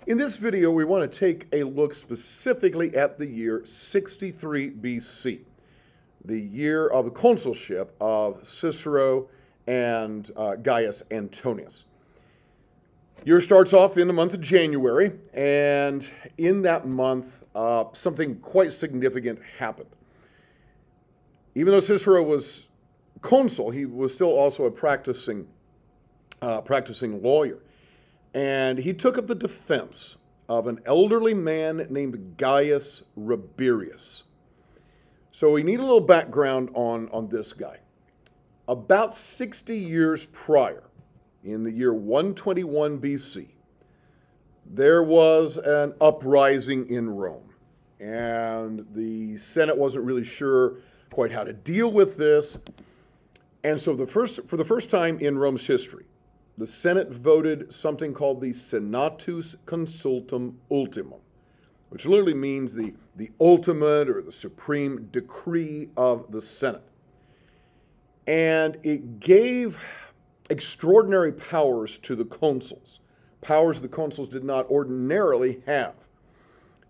In this video, we want to take a look specifically at the year 63 BC, the year of the consulship of Cicero and Gaius Antonius. Year starts off in the month of January, and in that month, something quite significant happened. Even though Cicero was consul, he was still also a practicing lawyer. And he took up the defense of an elderly man named Gaius Rabirius. So we need a little background on this guy. About 60 years prior, in the year 121 BC, there was an uprising in Rome. And the Senate wasn't really sure quite how to deal with this. And so for the first time in Rome's history, the Senate voted something called the Senatus Consultum Ultimum, which literally means the ultimate or the supreme decree of the Senate. And it gave extraordinary powers to the consuls, powers the consuls did not ordinarily have.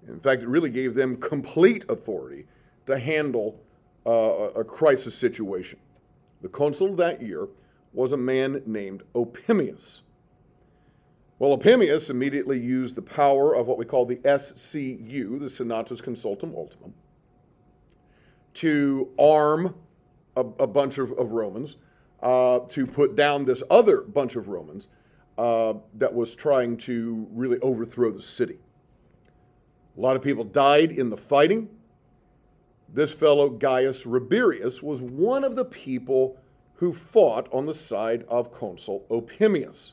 In fact, it really gave them complete authority to handle a crisis situation. The consul that year was a man named Opimius. Well, Opimius immediately used the power of what we call the SCU, the Senatus Consultum Ultimum, to arm a bunch of Romans, to put down this other bunch of Romans that was trying to really overthrow the city. A lot of people died in the fighting. This fellow, Gaius Rabirius, was one of the people who fought on the side of Consul Opimius.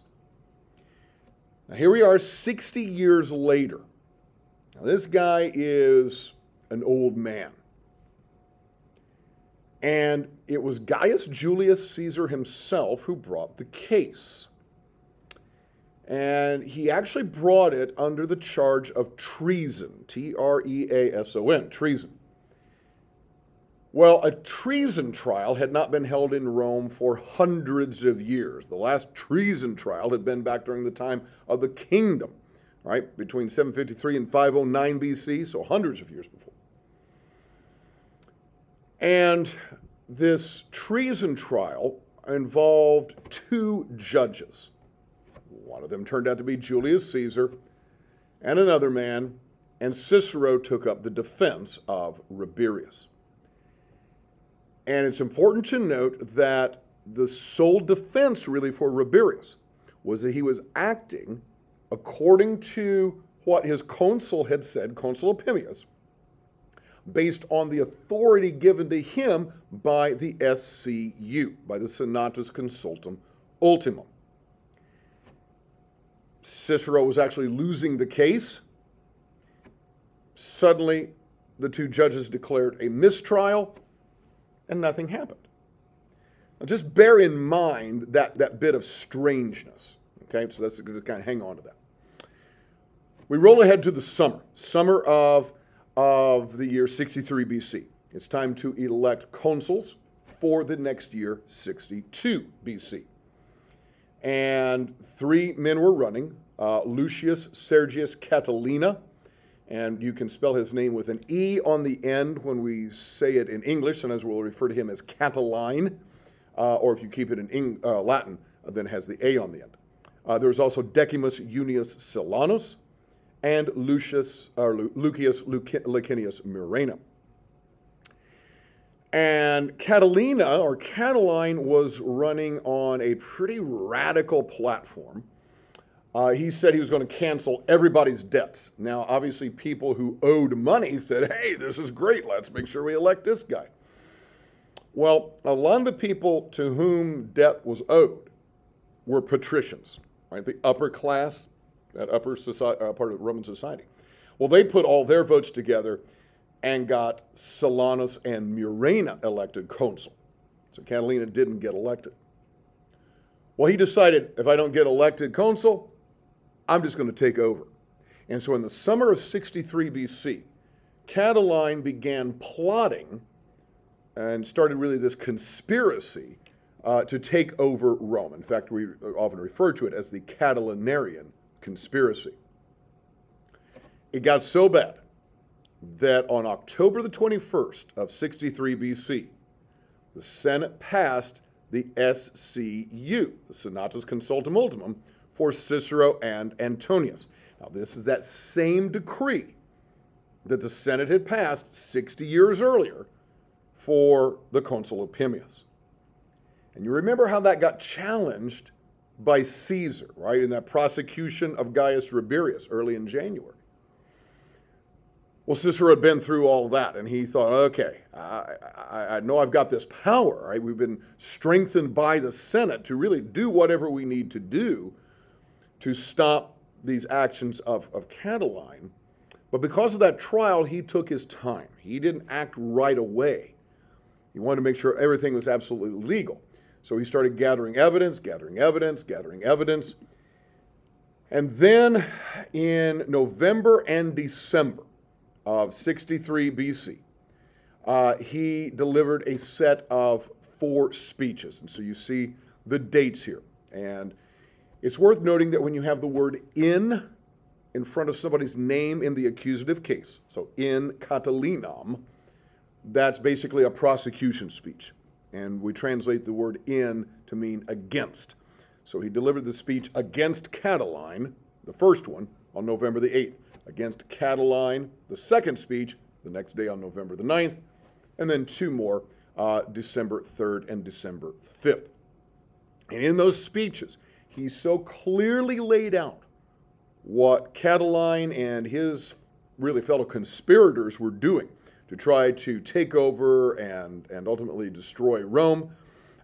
Now here we are 60 years later. Now this guy is an old man. And it was Gaius Julius Caesar himself who brought the case. And he actually brought it under the charge of treason, T-R-E-A-S-O-N, treason. Well, a treason trial had not been held in Rome for hundreds of years. The last treason trial had been back during the time of the kingdom, right? Between 753 and 509 BC, so hundreds of years before. And this treason trial involved two judges. One of them turned out to be Julius Caesar and another man, and Cicero took up the defense of Rabirius. And it's important to note that the sole defense really for Rabirius was that he was acting according to what his consul had said, Consul Opimius, based on the authority given to him by the SCU, by the Senatus Consultum Ultimum. Cicero was actually losing the case. Suddenly, the two judges declared a mistrial, and nothing happened. Now just bear in mind that bit of strangeness, okay? So that's to kind of hang on to that. We roll ahead to the summer of the year 63 BC. It's time to elect consuls for the next year, 62 BC. And three men were running, Lucius Sergius Catilina, and you can spell his name with an E on the end when we say it in English. Sometimes we'll refer to him as Catiline, or if you keep it in Latin, then it has the A on the end. There was also Decimus Junius Silanus and Lucius Licinius Murena. And Catilina, or Catiline, was running on a pretty radical platform. He said he was going to cancel everybody's debts. Now, obviously, people who owed money said, hey, this is great. Let's make sure we elect this guy. Well, a lot of the people to whom debt was owed were patricians, right? The upper class, that upper society, part of Roman society. Well, they put all their votes together and got Silanus and Murena elected consul. So Catilina didn't get elected. Well, he decided, if I don't get elected consul, I'm just going to take over. And so in the summer of 63 BC, Catiline began plotting and started really this conspiracy to take over Rome. In fact, we often refer to it as the Catilinarian Conspiracy. It got so bad that on October the 21st of 63 BC, the Senate passed the SCU, the Senatus Consultum Ultimum, for Cicero and Antonius. Now, this is that same decree that the Senate had passed 60 years earlier for the Consul Opimius. And you remember how that got challenged by Caesar, right, in that prosecution of Gaius Rabirius early in January. Well, Cicero had been through all that, and he thought, okay, I know I've got this power, right? We've been strengthened by the Senate to really do whatever we need to do to stop these actions of Catiline. But because of that trial, he took his time. He didn't act right away. He wanted to make sure everything was absolutely legal. So he started gathering evidence. And then in November and December of 63 BC, he delivered a set of 4 speeches. And so you see the dates here. And it's worth noting that when you have the word in front of somebody's name in the accusative case, so in Catilinam, that's basically a prosecution speech. And we translate the word in to mean against. So he delivered the speech against Catiline, the first one, on November the 8th. Against Catiline, the second speech, the next day on November the 9th. And then 2 more, December 3rd and December 5th. And in those speeches, he so clearly laid out what Catiline and his really fellow conspirators were doing to try to take over and ultimately destroy Rome,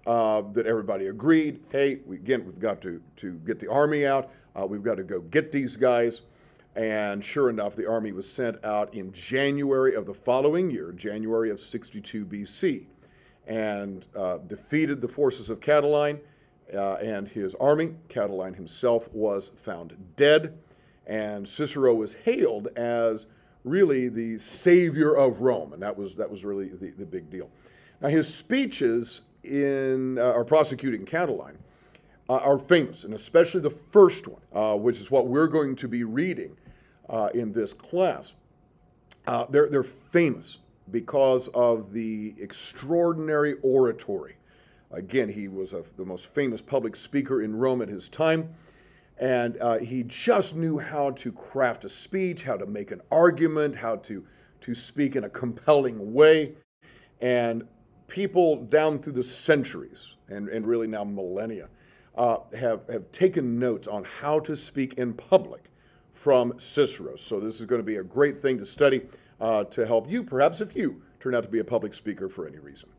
that everybody agreed, hey, we've got to get the army out. We've got to go get these guys. And sure enough, the army was sent out in January of the following year, January of 62 BC, and defeated the forces of Catiline and his army. Catiline himself was found dead, and Cicero was hailed as really the savior of Rome, and that was really the big deal. Now, his speeches are prosecuting Catiline are famous, and especially the first one, which is what we're going to be reading in this class. They're famous because of the extraordinary oratory. Again, he was the most famous public speaker in Rome at his time, and he just knew how to craft a speech, how to make an argument, how to speak in a compelling way. And people down through the centuries, and really now millennia, have taken notes on how to speak in public from Cicero. So this is going to be a great thing to study to help you, perhaps if you turn out to be a public speaker for any reason.